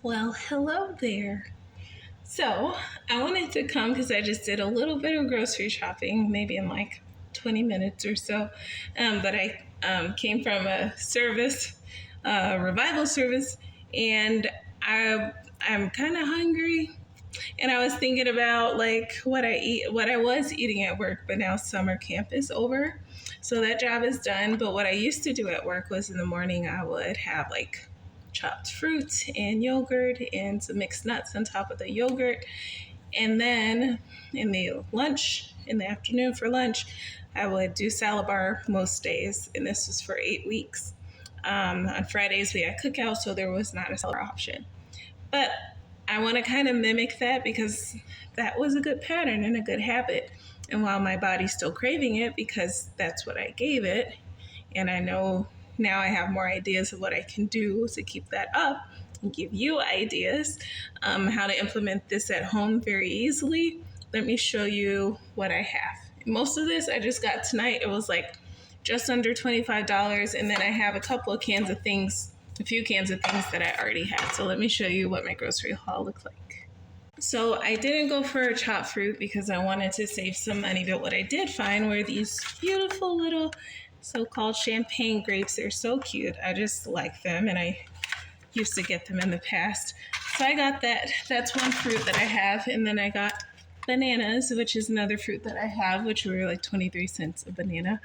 Well, hello there. So, I wanted to come because I just did a little bit of grocery shopping, maybe in like 20 minutes or so. But I came from a service, revival service, and I'm kind of hungry. And I was thinking about like what I was eating at work, but now summer camp is over. So that job is done. But what I used to do at work was in the morning, I would have like chopped fruit and yogurt and some mixed nuts on top of the yogurt. And then in the afternoon for lunch, I would do salad bar most days. And this was for 8 weeks. On Fridays, we had cookout, so there was not a salad bar option. But I want to kind of mimic that because that was a good pattern and a good habit. And while my body's still craving it because that's what I gave it, and I know now I have more ideas of what I can do to keep that up and give you ideas how to implement this at home very easily. Let me show you what I have. Most of this I just got tonight. It was like just under $25. And then I have a few cans of things that I already had. So let me show you what my grocery haul looks like. So I didn't go for a chopped fruit because I wanted to save some money, but what I did find were these beautiful little so-called champagne grapes. They're so cute. I just like them, and I used to get them in the past. So I got that. That's one fruit that I have, and then I got bananas, which is another fruit that I have, which were like 23 cents a banana.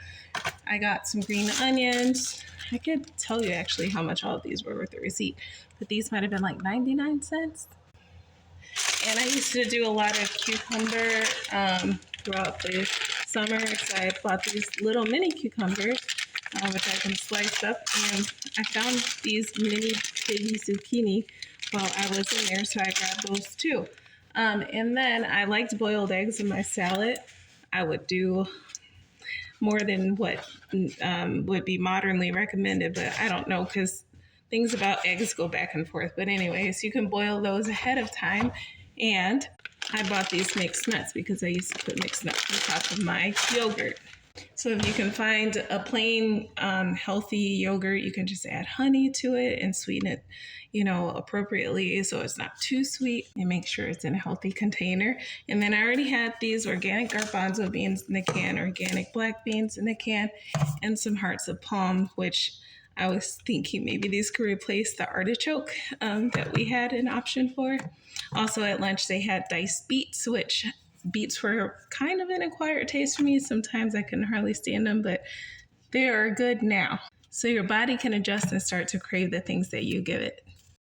I got some green onions. I could tell you actually how much all of these were with the receipt, but these might have been like 99 cents. And I used to do a lot of cucumber throughout the summer. So I bought these little mini cucumbers, which I can slice up. And I found these mini baby zucchini while I was in there, so I grabbed those too. And then I liked boiled eggs in my salad. I would do more than what would be modernly recommended, but I don't know because things about eggs go back and forth. But anyways, you can boil those ahead of time. And I bought these mixed nuts because I used to put mixed nuts on top of my yogurt. So if you can find a plain healthy yogurt, you can just add honey to it and sweeten it, appropriately so it's not too sweet, and make sure it's in a healthy container. And then I already had these organic garbanzo beans in the can, organic black beans in the can, and some hearts of palm, which I was thinking maybe these could replace the artichoke that we had an option for. Also at lunch, they had diced beets, which beets were kind of an acquired taste for me. Sometimes I couldn't hardly stand them, but they are good now. So your body can adjust and start to crave the things that you give it.